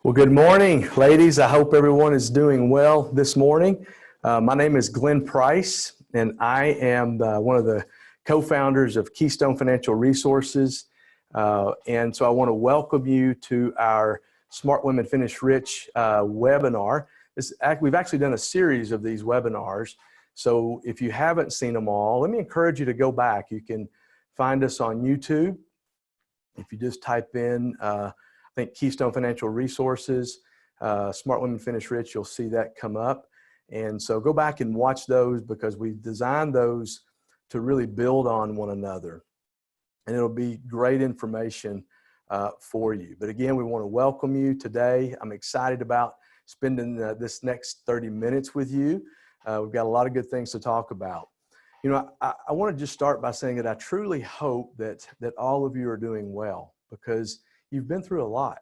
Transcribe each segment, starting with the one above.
Well, good morning, ladies. I hope everyone is doing well this morning. My name is Glenn Price, and I am one of the co-founders of Keystone Financial Resources. And so I want to welcome you to our Smart Women Finish Rich webinar. We've actually done a series of these webinars. So if you haven't seen them all, let me encourage you to go back. You can find us on YouTube. If you just type in I think Keystone Financial Resources, Smart Women Finish Rich, you'll see that come up. And so go back and watch those because we've designed those to really build on one another. And it'll be great information for you. But again, we want to welcome you today. I'm excited about spending this next 30 minutes with you. We've got a lot of good things to talk about. You know, I want to just start by saying that I truly hope that all of you are doing well because you've been through a lot.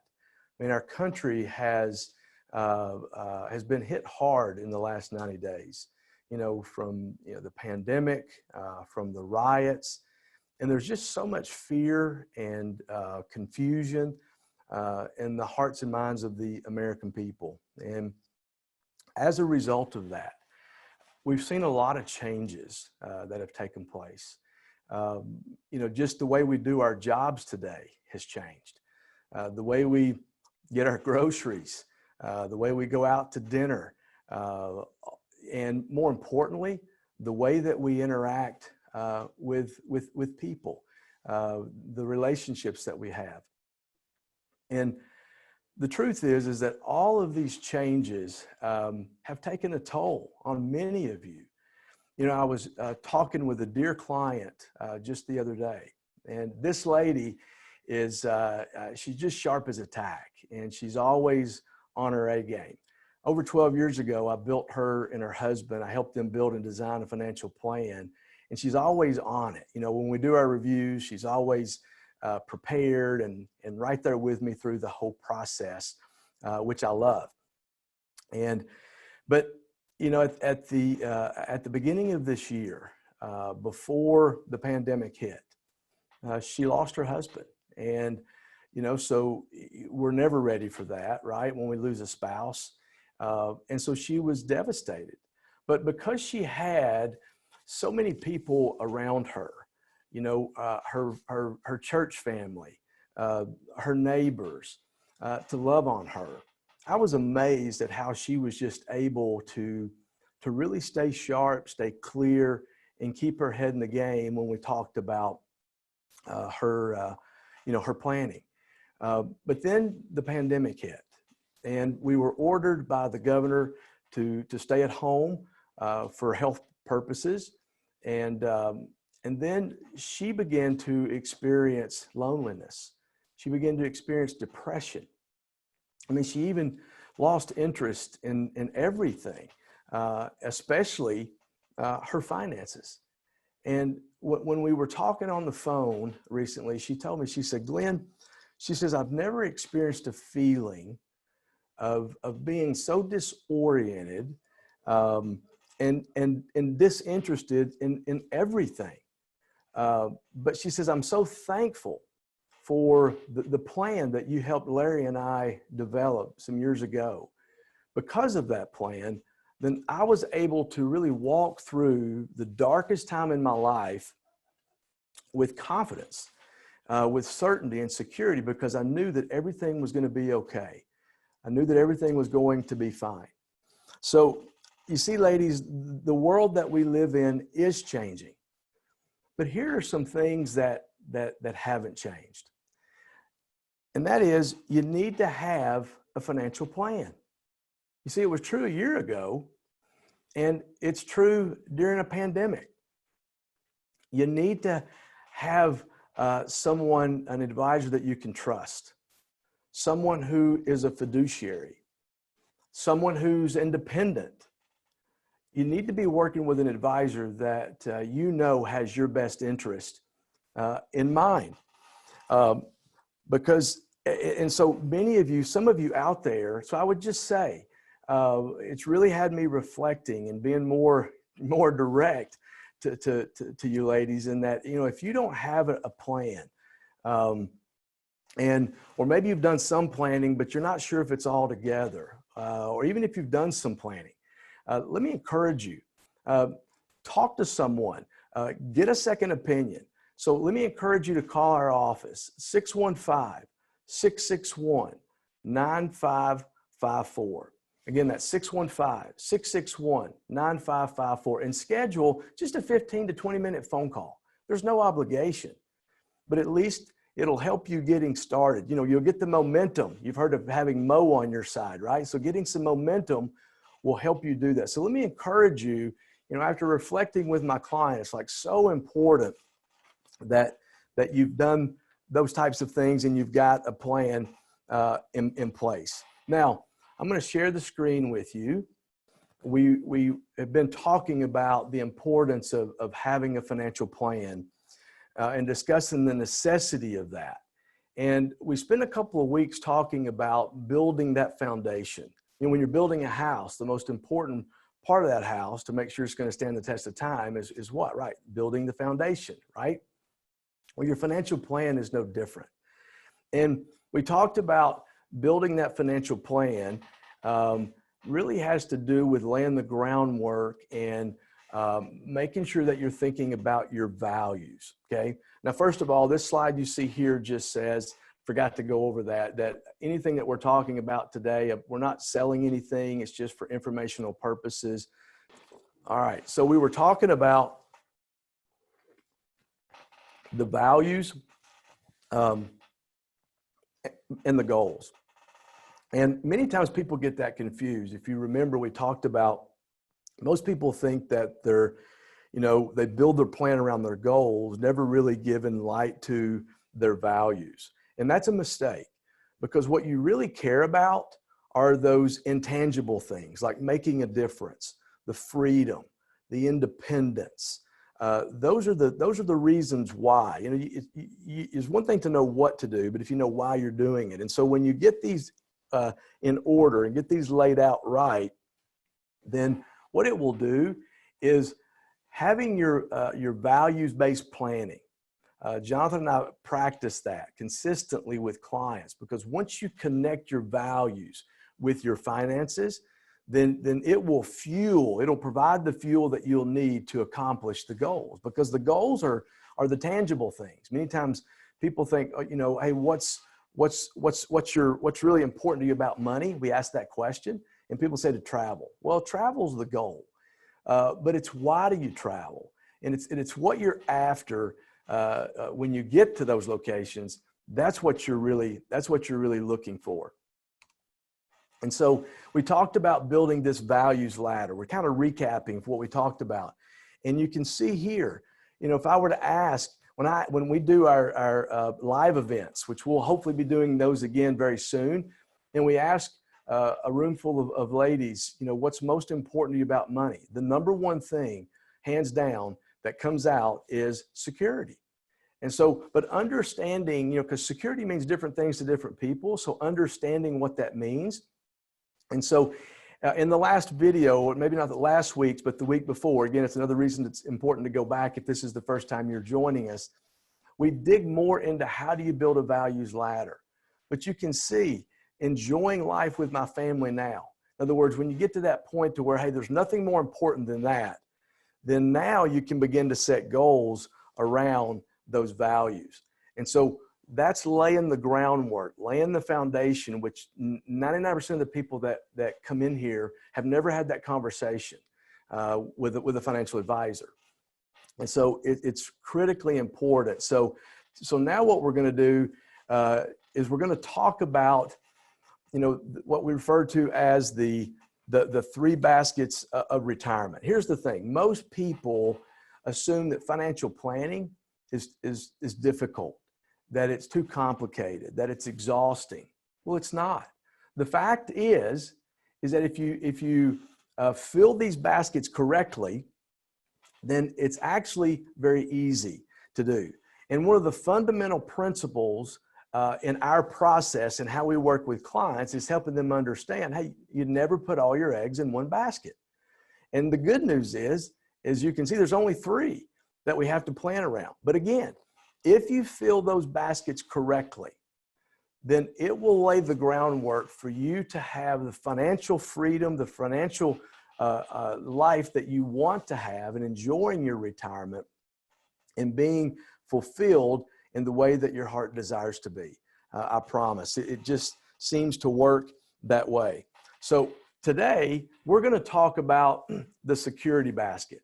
I mean, our country has been hit hard in the last 90 days, you know, from the pandemic, from the riots, and there's just so much fear and confusion in the hearts and minds of the American people. And as a result of that, we've seen a lot of changes that have taken place. You know, just the way we do our jobs today has changed. The way we get our groceries, the way we go out to dinner, and more importantly, the way that we interact with people, the relationships that we have. And the truth is that all of these changes have taken a toll on many of you. You know, I was talking with a dear client just the other day, and this lady is she's just sharp as a tack, and she's always on her A game. Over 12 years ago, I built her and her husband. I helped them build and design a financial plan, and she's always on it. You know, when we do our reviews, she's always prepared and right there with me through the whole process, which I love. But you know, at the beginning of this year, before the pandemic hit, she lost her husband. And, you know, so we're never ready for that, right? When we lose a spouse. And so she was devastated. But because she had so many people around her, you know, her church family, her neighbors, to love on her, I was amazed at how she was just able to really stay sharp, stay clear, and keep her head in the game when we talked about her planning. But then the pandemic hit, and we were ordered by the governor to stay at home for health purposes. And then she began to experience loneliness. She began to experience depression. I mean, she even lost interest in everything, especially her finances. And when we were talking on the phone recently, she told me, she said, Glenn, she says, I've never experienced a feeling of being so disoriented and disinterested in everything. But she says, I'm so thankful for the plan that you helped Larry and I develop some years ago. Because of that plan, then I was able to really walk through the darkest time in my life with confidence, with certainty and security, because I knew that everything was going to be okay. I knew that everything was going to be fine. So you see, ladies, the world that we live in is changing. But here are some things that haven't changed. And that is, you need to have a financial plan. You see, it was true a year ago, and it's true during a pandemic. You need to have someone, an advisor that you can trust, someone who is a fiduciary, someone who's independent. You need to be working with an advisor that you know has your best interest in mind. And so many of you, some of you out there, so I would just say, it's really had me reflecting and being more direct to you ladies, in that, you know, if you don't have a plan, or maybe you've done some planning, but you're not sure if it's all together, or even if you've done some planning. Let me encourage you, talk to someone, get a second opinion. So let me encourage you to call our office, 615-661-9554. Again, that's 615-661-9554, and schedule just a 15 to 20-minute phone call. There's no obligation, but at least it'll help you getting started. You know, you'll get the momentum. You've heard of having Mo on your side, right? So getting some momentum will help you do that. So let me encourage you, you know, after reflecting with my clients, it's like so important that you've done those types of things and you've got a plan in place. Now, I'm going to share the screen with you. We have been talking about the importance of having a financial plan and discussing the necessity of that. And we spent a couple of weeks talking about building that foundation. You know, when you're building a house, the most important part of that house to make sure it's going to stand the test of time is what, right? Building the foundation, right? Well, your financial plan is no different. And we talked about building that financial plan really has to do with laying the groundwork and making sure that you're thinking about your values, okay? Now, first of all, this slide you see here just says, forgot to go over that anything that we're talking about today, we're not selling anything, it's just for informational purposes. All right, so we were talking about the values and the goals. And many times people get that confused. If you remember, we talked about most people think that they're, you know, they build their plan around their goals, never really giving light to their values. And that's a mistake, because what you really care about are those intangible things like making a difference, the freedom, the independence. Those are the reasons why. You know, it's one thing to know what to do, but if you know why you're doing it. And so when you get these in order and get these laid out right, then what it will do is having your values-based planning. Jonathan and I practice that consistently with clients, because once you connect your values with your finances, then it will it'll provide the fuel that you'll need to accomplish the goals, because the goals are the tangible things. Many times people think, oh, you know, hey, what's really important to you about money? We ask that question and people say to travel. Well, travel's the goal, but it's why do you travel? And it's what you're after when you get to those locations. That's what you're really looking for. And so we talked about building this values ladder. We're kind of recapping what we talked about. And you can see here, you know, if I were to ask, when we do our live events, which we'll hopefully be doing those again very soon, and we ask a room full of ladies, you know, what's most important to you about money? The number one thing, hands down, that comes out is security. And so, but understanding, you know, because security means different things to different people. So understanding what that means. And so in the last video, or maybe not the last week's, but the week before, again, it's another reason it's important to go back if this is the first time you're joining us. We dig more into how do you build a values ladder. But you can see, enjoying life with my family now. In other words, when you get to that point to where, hey, there's nothing more important than that, then now you can begin to set goals around those values. And so that's laying the groundwork, laying the foundation, which 99% of the people that come in here have never had that conversation with a financial advisor. And so it's critically important. So now what we're going to do is we're going to talk about, you know, what we refer to as the three baskets of retirement. Here's the thing. Most people assume that financial planning is difficult, that it's too complicated, that it's exhausting. Well, it's not. The fact is that if you fill these baskets correctly, then it's actually very easy to do. And one of the fundamental principles in our process and how we work with clients is helping them understand, hey, you never put all your eggs in one basket. And the good news is, as you can see, there's only three that we have to plan around. But again, if you fill those baskets correctly, then it will lay the groundwork for you to have the financial freedom, the financial life that you want to have and enjoying your retirement and being fulfilled in the way that your heart desires to be. I promise. It just seems to work that way. So today, we're going to talk about the security basket.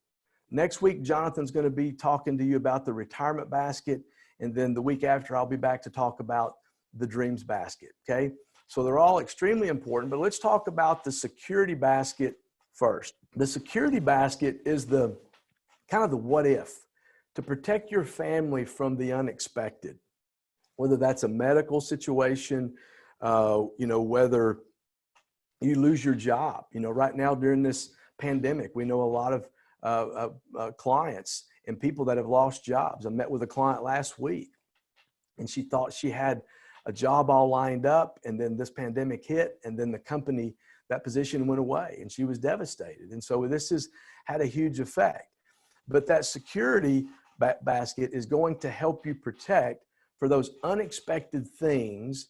Next week, Jonathan's going to be talking to you about the retirement basket. And then the week after, I'll be back to talk about the dreams basket. Okay. So they're all extremely important, but let's talk about the security basket first. The security basket is the kind of the what if, to protect your family from the unexpected, whether that's a medical situation, whether you lose your job. Right now during this pandemic, we know a lot of clients and people that have lost jobs. I met with a client last week, and she thought she had a job all lined up, and then this pandemic hit, and then the company, that position went away, and she was devastated. And so this has had a huge effect. But that security basket is going to help you protect for those unexpected things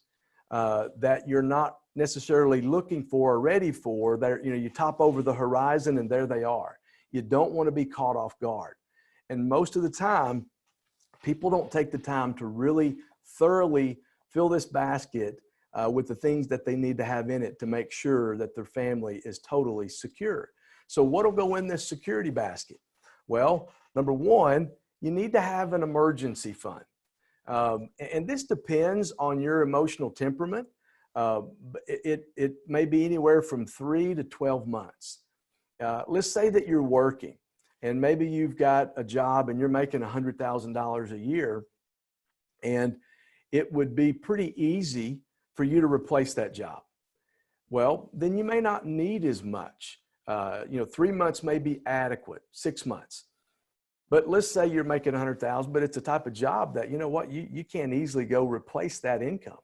that you're not necessarily looking for or ready for. That you top over the horizon and there they are. You don't want to be caught off guard. And most of the time, people don't take the time to really thoroughly fill this basket with the things that they need to have in it to make sure that their family is totally secure. So what will go in this security basket? Well, number one, you need to have an emergency fund. And this depends on your emotional temperament. It may be anywhere from 3 to 12 months. Let's say that you're working and maybe you've got a job and you're making $100,000 a year, and it would be pretty easy for you to replace that job. Well, then you may not need as much. 3 months may be adequate, 6 months. But let's say you're making 100,000, but it's a type of job that, you can't easily go replace that income.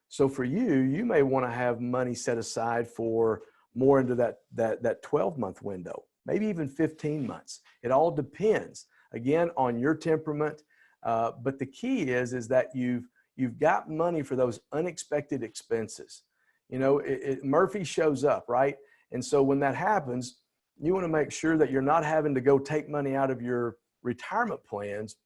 So for you may want to have money set aside for more into that 12-month window, maybe even 15 months. It all depends, again, on your temperament. But the key is that you've got money for those unexpected expenses. Murphy shows up, right? And so when that happens, you want to make sure that you're not having to go take money out of your retirement plans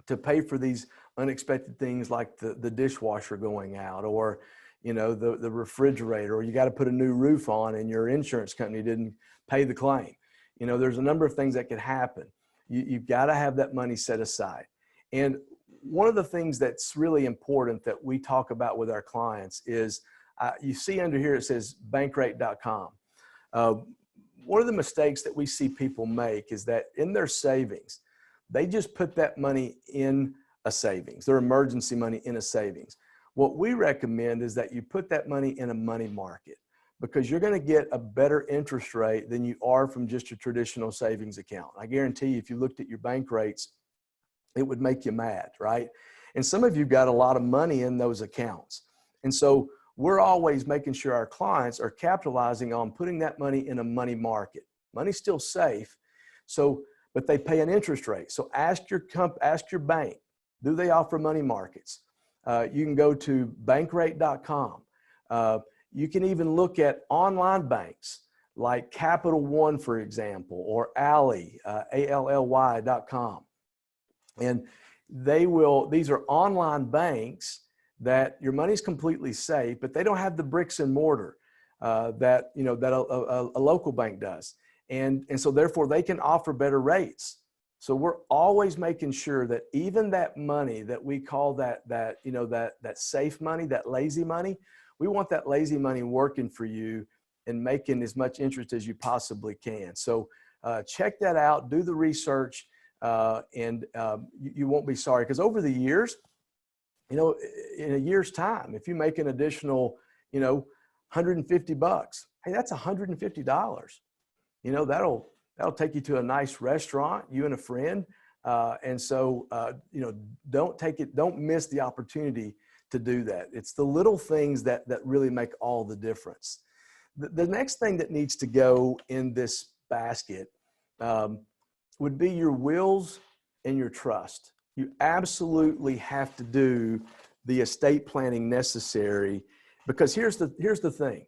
to pay for these unexpected things like the dishwasher going out, or the refrigerator, or you got to put a new roof on and your insurance company didn't pay the claim. There's a number of things that could happen. You've got to have that money set aside. And one of the things that's really important that we talk about with our clients is, you see under here it says bankrate.com. One of the mistakes that we see people make is that in their savings, they just put that money in a savings, their emergency money in a savings. What we recommend is that you put that money in a money market, because you're going to get a better interest rate than you are from just your traditional savings account. I guarantee you, if you looked at your bank rates, it would make you mad, right? And some of you got a lot of money in those accounts. And so we're always making sure our clients are capitalizing on putting that money in a money market. Money's still safe, but they pay an interest rate. So ask your bank, do they offer money markets? You can go to bankrate.com. You can even look at online banks like Capital One, for example, or Ally, ALLY.com. And these are online banks that your money's completely safe, but they don't have the bricks and mortar that a local bank does. And so therefore they can offer better rates. So we're always making sure that even that money that we call that safe money, that lazy money, we want that lazy money working for you and making as much interest as you possibly can. So check that out, do the research, and you won't be sorry, because over the years, in a year's time, if you make an additional, $150, hey, that's $150. That'll take you to a nice restaurant, you and a friend. And so, don't miss the opportunity to do that. It's the little things that really make all the difference. The next thing that needs to go in this basket would be your wills and your trust. You absolutely have to do the estate planning necessary, because here's the thing.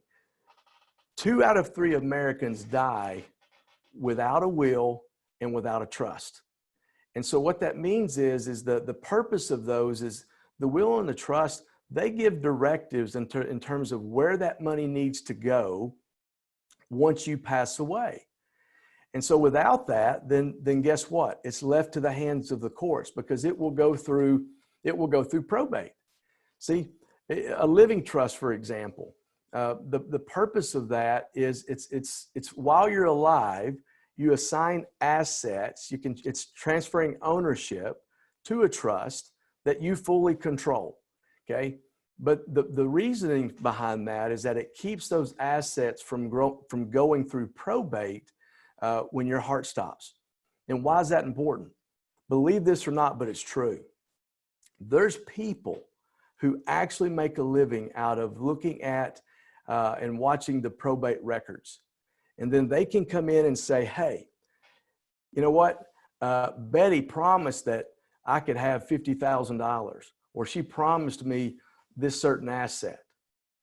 2 out of 3 Americans die without a will and without a trust. And so what that means is the purpose of those is the will and the trust, they give directives in terms of where that money needs to go once you pass away. And so without that, then guess what? It's left to the hands of the courts, because it will go through probate. See, a living trust, for example, the purpose of that is it's while you're alive, you assign assets. It's transferring ownership to a trust that you fully control. Okay. But the reasoning behind that is that it keeps those assets from going through probate when your heart stops. And why is that important? Believe this or not, but it's true. There's people who actually make a living out of looking at and watching the probate records. And then they can come in and say, hey, you know what? Betty promised that I could have $50,000, or she promised me this certain asset.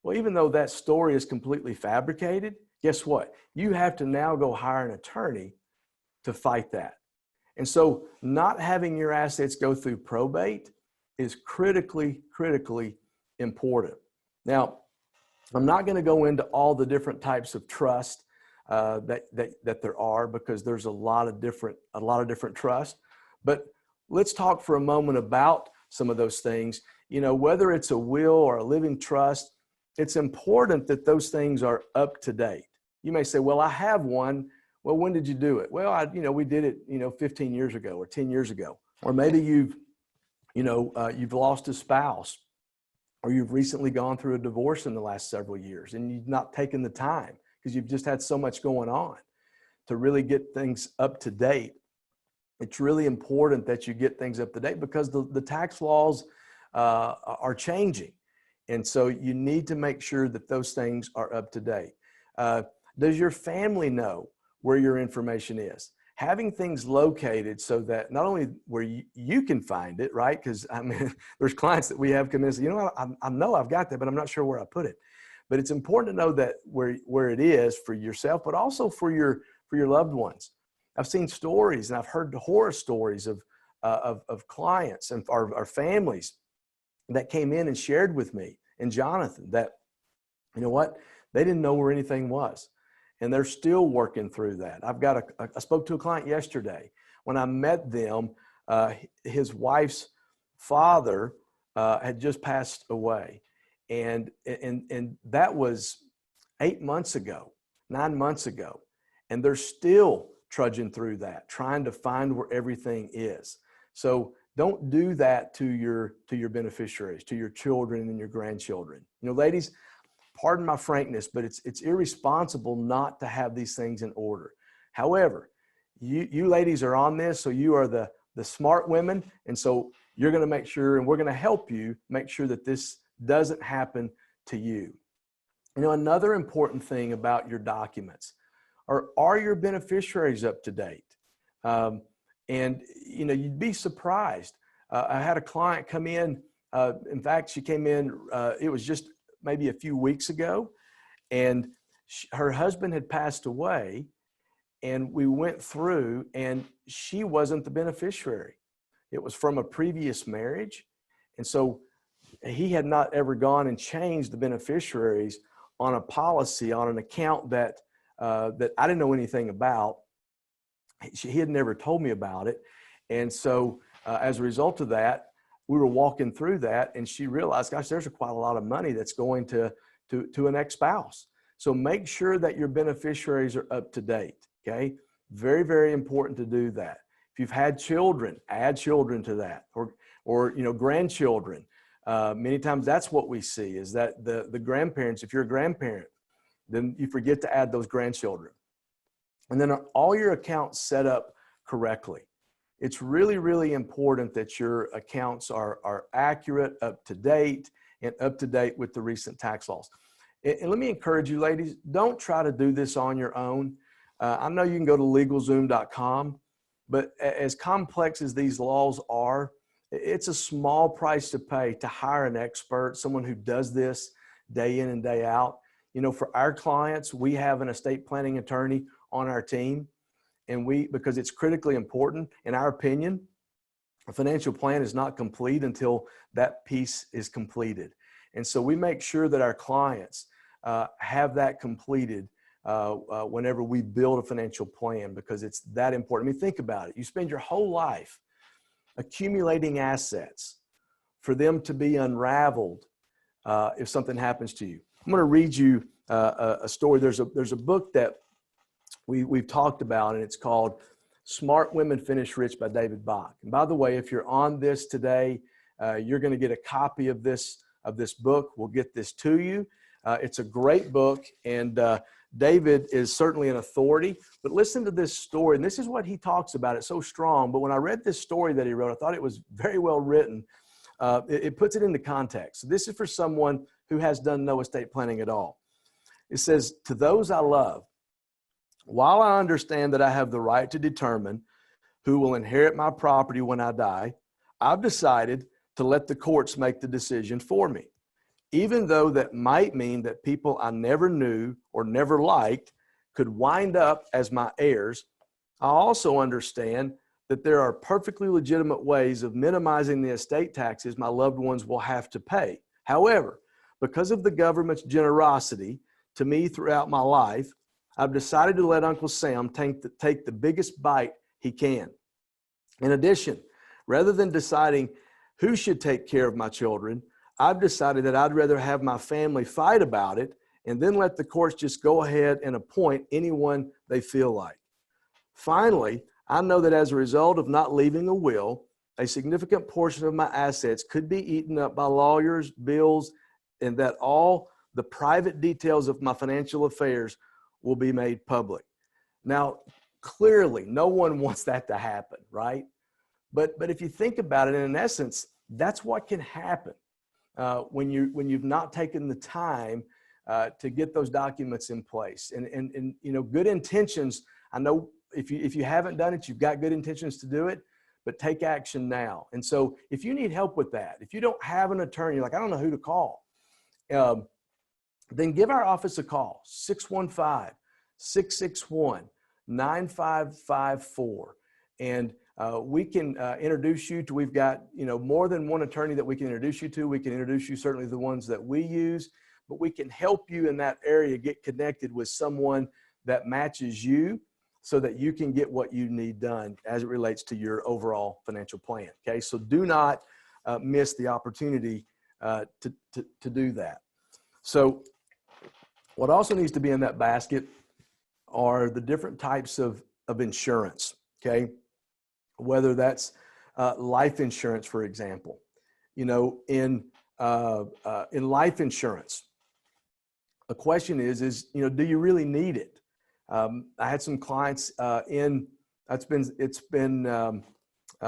Well, even though that story is completely fabricated, guess what? You have to now go hire an attorney to fight that. And so not having your assets go through probate is critically important. Now, I'm not going to go into all the different types of trust that there are, because there's a lot of different trust. But let's talk for a moment about some of those things. You know, whether it's a will or a living trust, it's important that those things are up to date. You may say, well, I have one. Well, when did you do it? Well, we did it, 15 years ago or 10 years ago. Or maybe you've lost a spouse, or you've recently gone through a divorce in the last several years, and you've not taken the time because you've just had so much going on to really get things up to date. It's really important that you get things up to date, because the tax laws are changing. And so you need to make sure that those things are up to date. Does your family know where your information is? Having things located so that not only where you can find it, right? Because there's clients that we have come in and say, I know I've got that, but I'm not sure where I put it. But it's important to know that where it is for yourself, but also for your loved ones. I've seen stories, and I've heard the horror stories of clients and our families that came in and shared with me and Jonathan that, you know what, they didn't know where anything was. And they're still working through that. I spoke to a client yesterday. When I met them, his wife's father had just passed away. And that was 8 months ago, 9 months ago. And they're still trudging through that, trying to find where everything is. So don't do that to your beneficiaries, to your children and your grandchildren. Ladies, pardon my frankness, but it's irresponsible not to have these things in order. However, you ladies are on this, so you are the smart women, and so you're going to make sure, and we're going to help you make sure that this doesn't happen to you. Another important thing about your documents are your beneficiaries up to date? And you'd be surprised. I had a client come in. In fact, she came in. It was just maybe a few weeks ago, and her husband had passed away, and we went through, and she wasn't the beneficiary. It was from a previous marriage, and so he had not ever gone and changed the beneficiaries on a policy, on an account that I didn't know anything about. He had never told me about it, and so as a result of that, we were walking through that, and she realized, gosh, there's quite a lot of money that's going to an ex-spouse. So make sure that your beneficiaries are up to date, okay? Very, very important to do that. If you've had children, add children to that, or grandchildren. Many times that's what we see, is that the grandparents, if you're a grandparent, then you forget to add those grandchildren. And then are all your accounts set up correctly? It's really, really important that your accounts are accurate, up to date, and up to date with the recent tax laws. And let me encourage you, ladies, don't try to do this on your own. I know you can go to LegalZoom.com, but as complex as these laws are, It's a small price to pay to hire an expert, someone who does this day in and day out. For our clients, we have an estate planning attorney on our team, and because it's critically important, in our opinion, a financial plan is not complete until that piece is completed. And so we make sure that our clients have that completed whenever we build a financial plan, because it's that important. I mean, think about it. You spend your whole life accumulating assets for them to be unraveled if something happens to you. I'm going to read you a story. There's a book that we've talked about, and it's called Smart Women Finish Rich by David Bach. And by the way, if you're on this today, you're going to get a copy of this book. We'll get this to you. It's a great book, and David is certainly an authority. But listen to this story, and this is what he talks about. It's so strong. But when I read this story that he wrote, I thought it was very well written. It puts it into context. So this is for someone who has done no estate planning at all. It says, "To those I love, while I understand that I have the right to determine who will inherit my property when I die, I've decided to let the courts make the decision for me. Even though that might mean that people I never knew or never liked could wind up as my heirs, I also understand that there are perfectly legitimate ways of minimizing the estate taxes my loved ones will have to pay. However, because of the government's generosity to me throughout my life, I've decided to let Uncle Sam take the biggest bite he can. In addition, rather than deciding who should take care of my children, I've decided that I'd rather have my family fight about it and then let the courts just go ahead and appoint anyone they feel like. Finally, I know that as a result of not leaving a will, a significant portion of my assets could be eaten up by lawyers, bills, and that all the private details of my financial affairs will be made public." Now, clearly, no one wants that to happen, right? But if you think about it, in essence, that's what can happen when you've not taken the time to get those documents in place. And good intentions. I know if you haven't done it, you've got good intentions to do it, but take action now. And so, if you need help with that, if you don't have an attorney, you're like, I don't know who to call, then give our office a call, 615-661-9554. And we can introduce you to, we've got, more than one attorney that we can introduce you to. We can introduce you certainly the ones that we use, but we can help you in that area get connected with someone that matches you so that you can get what you need done as it relates to your overall financial plan. Okay. So do not miss the opportunity to do that. So what also needs to be in that basket are the different types of insurance, okay? Whether that's life insurance, for example. In life insurance, a question is do you really need it? I had some clients it's been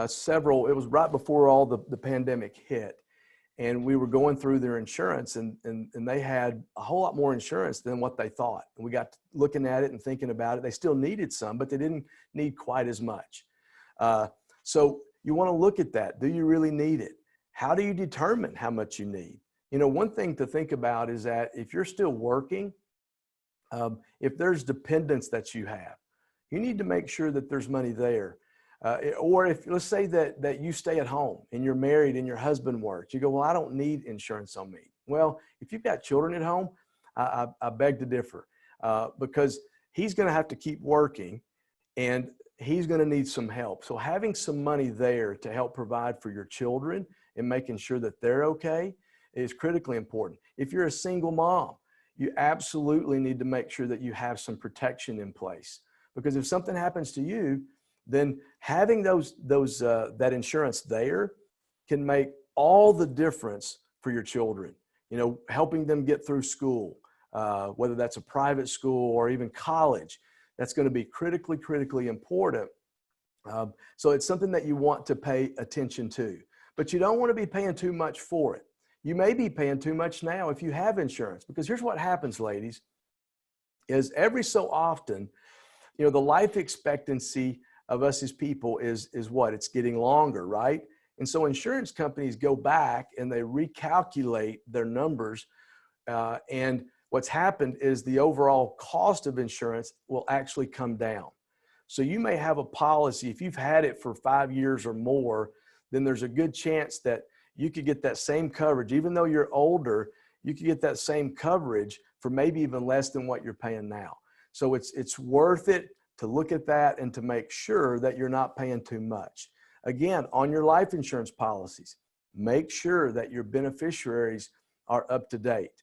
several, it was right before all the pandemic hit. And we were going through their insurance, and they had a whole lot more insurance than what they thought. And we got looking at it and thinking about it. They still needed some, but they didn't need quite as much. So you want to look at that. Do you really need it? How do you determine how much you need? One thing to think about is that if you're still working, if there's dependents that you have, you need to make sure that there's money there. Or if, let's say that you stay at home and you're married and your husband works, you go, well, I don't need insurance on me. Well, if you've got children at home, I beg to differ, because he's going to have to keep working and he's going to need some help. So having some money there to help provide for your children and making sure that they're okay is critically important. If you're a single mom, you absolutely need to make sure that you have some protection in place, because if something happens to you, then having that insurance there can make all the difference for your children. Helping them get through school, whether that's a private school or even college, that's going to be critically important. So it's something that you want to pay attention to, but you don't want to be paying too much for it. You may be paying too much now if you have insurance, because here's what happens, ladies, is every so often, the life expectancy of us as people is what? It's getting longer, right? And so insurance companies go back and they recalculate their numbers. And what's happened is the overall cost of insurance will actually come down. So you may have a policy, if you've had it for 5 years or more, then there's a good chance that you could get that same coverage. Even though you're older, you could get that same coverage for maybe even less than what you're paying now. So it's worth it to look at that and to make sure that you're not paying too much. Again, on your life insurance policies, make sure that your beneficiaries are up to date.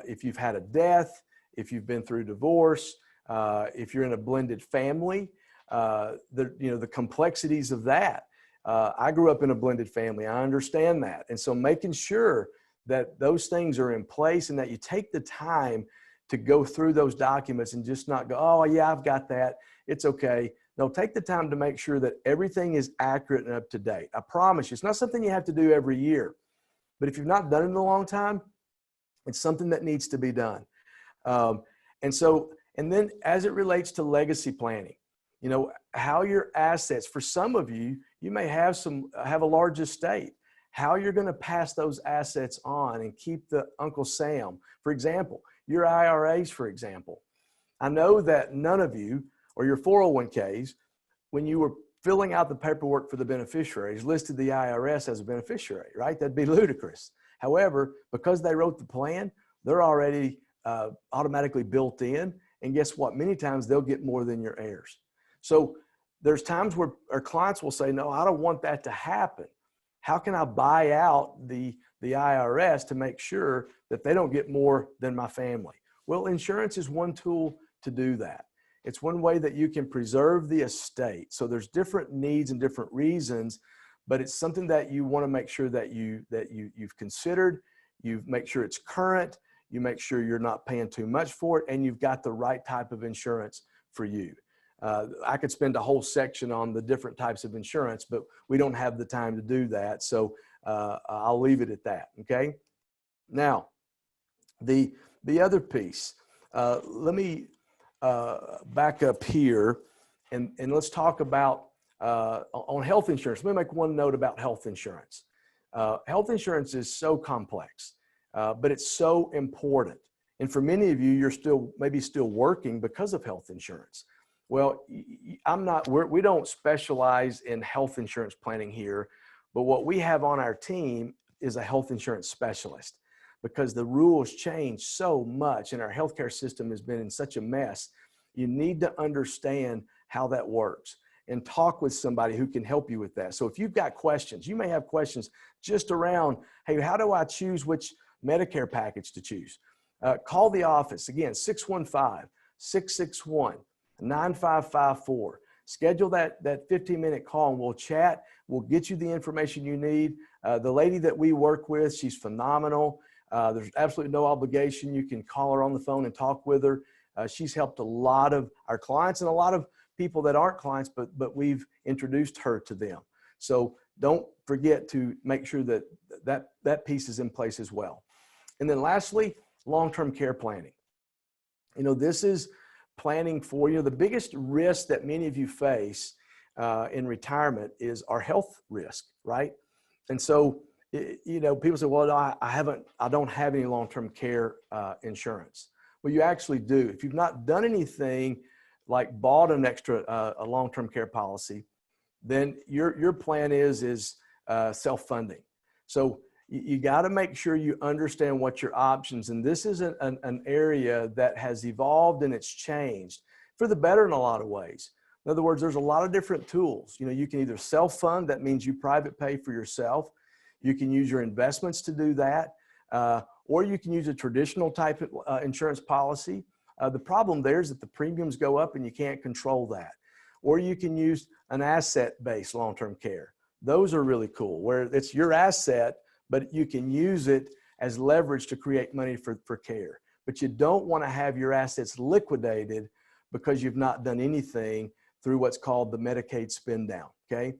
If you've had a death, if you've been through divorce, if you're in a blended family, the complexities of that. I grew up in a blended family. I understand that. And so making sure that those things are in place and that you take the time to go through those documents and just not go, oh yeah, I've got that, it's okay. No, take the time to make sure that everything is accurate and up to date. I promise you, it's not something you have to do every year, but if you've not done it in a long time, it's something that needs to be done. And then as it relates to legacy planning, you know, how your assets, for some of you, you may have a large estate, how you're going to pass those assets on and keep the Uncle Sam. For example, your IRAs, for example. I know that none of you, or your 401ks, when you were filling out the paperwork for the beneficiaries, listed the IRS as a beneficiary, right? That'd be ludicrous. However, because they wrote the plan, they're already automatically built in. And guess what? Many times they'll get more than your heirs. So there's times where our clients will say, no, I don't want that to happen. How can I buy out the IRS to make sure that they don't get more than my family? Well, insurance is one tool to do that. It's one way that you can preserve the estate. So there's different needs and different reasons, but it's something that you want to make sure that you've considered. You make sure it's current. You make sure you're not paying too much for it, and you've got the right type of insurance for you. I could spend a whole section on the different types of insurance, but we don't have the time to do that. So I'll leave it at that. Okay. Now, the other piece, let me back up here and let's talk about on health insurance. Let me make one note about health insurance. Health insurance is so complex, but it's so important. And for many of you, you're maybe still working because of health insurance. Well, we don't specialize in health insurance planning here, but what we have on our team is a health insurance specialist, because the rules change so much and our healthcare system has been in such a mess. You need to understand how that works and talk with somebody who can help you with that. So if you've got questions, you may have questions just around, hey, how do I choose which Medicare package to choose? Call the office. Again, 615-661-9554. Schedule that 15-minute call and we'll chat. We'll get you the information you need. The lady that we work with, she's phenomenal. There's absolutely no obligation. You can call her on the phone and talk with her. She's helped a lot of our clients and a lot of people that aren't clients, but we've introduced her to them. So don't forget to make sure that piece is in place as well. And then lastly, long-term care planning. You know, this is planning for, the biggest risk that many of you face in retirement is our health risk, right? And so, people say, well, I don't have any long-term care insurance. Well, you actually do. If you've not done anything like bought an extra a long-term care policy, then your plan is self-funding. So you got to make sure you understand what your options, and this is an area that has evolved and it's changed for the better in a lot of ways. In other words, there's a lot of different tools. You can either self-fund, that means you private pay for yourself. You can use your investments to do that, or you can use a traditional type of insurance policy. The problem there is that the premiums go up and you can't control that. Or you can use an asset-based long-term care. Those are really cool, where it's your asset, but you can use it as leverage to create money for care. But you don't want to have your assets liquidated because you've not done anything through what's called the Medicaid spin down, okay?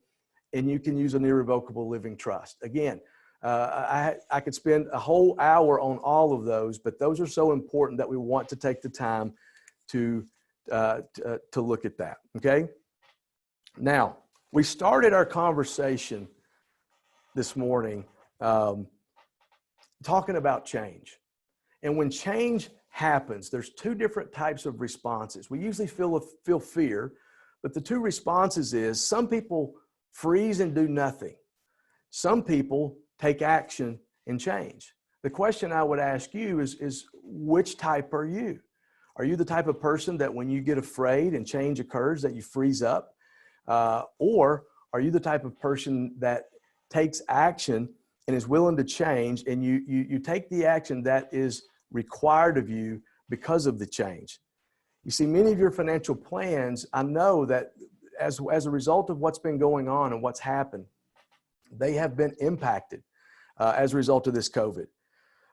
And you can use an irrevocable living trust. Again, I could spend a whole hour on all of those, but those are so important that we want to take the time to look at that, okay? Now, we started our conversation this morning talking about change. And when change happens, there's two different types of responses. We usually feel fear, but the two responses is some people freeze and do nothing. Some people take action and change. The question I would ask you is which type are you? Are you the type of person that when you get afraid and change occurs that you freeze up? Or are you the type of person that takes action and is willing to change, and you take the action that is required of you because of the change? You see, many of your financial plans, I know that as a result of what's been going on and what's happened, they have been impacted as a result of this COVID.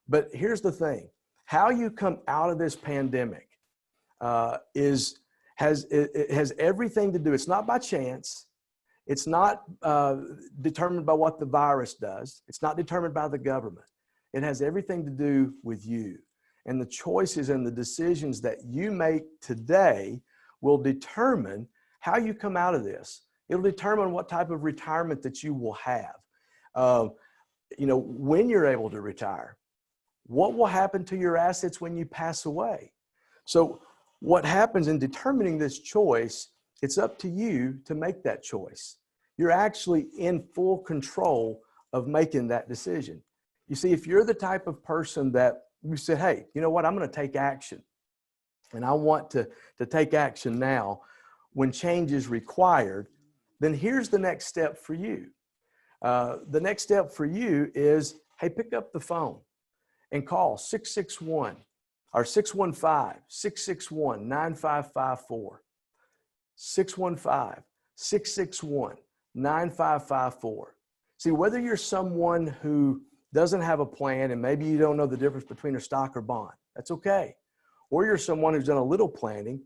But here's the thing: how you come out of this pandemic has everything to do. It's not by chance. It's not determined by what the virus does. It's not determined by the government. It has everything to do with you. And the choices and the decisions that you make today will determine how you come out of this. It'll determine what type of retirement that you will have. When you're able to retire, what will happen to your assets when you pass away? So what happens in determining this choice, it's up to you to make that choice. You're actually in full control of making that decision. You see, if you're the type of person that you said, hey, you know what, I'm going to take action, and I want to take action now when change is required, then here's the next step for you. The next step for you is, hey, pick up the phone and call 615-661-9554. 615-661-9554. See, whether you're someone who doesn't have a plan and maybe you don't know the difference between a stock or bond, that's okay. Or you're someone who's done a little planning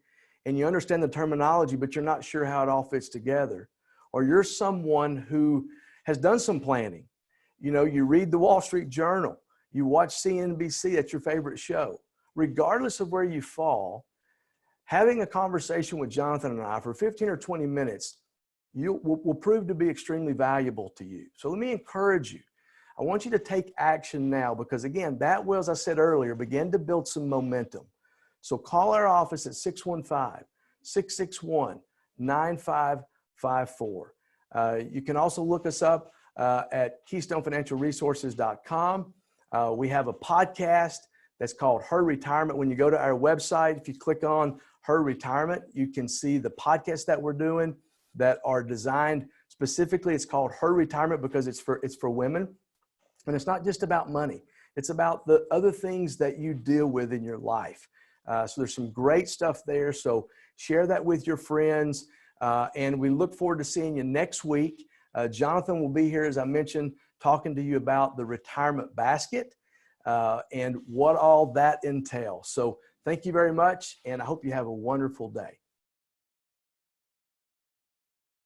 and you understand the terminology, but you're not sure how it all fits together. Or you're someone who has done some planning. You read the Wall Street Journal, you watch CNBC, that's your favorite show. Regardless of where you fall, having a conversation with Jonathan and I for 15 or 20 minutes will prove to be extremely valuable to you. So let me encourage you. I want you to take action now, because again, that will, as I said earlier, begin to build some momentum. So call our office at 615-661-9554. You can also look us up at KeystoneFinancialResources.com. We have a podcast that's called Her Retirement. When you go to our website, if you click on Her Retirement, you can see the podcasts that we're doing that are designed specifically. It's called Her Retirement because it's for women. And it's not just about money. It's about the other things that you deal with in your life. So there's some great stuff there. So share that with your friends. And we look forward to seeing you next week. Jonathan will be here, as I mentioned, talking to you about the retirement basket and what all that entails. So thank you very much, and I hope you have a wonderful day.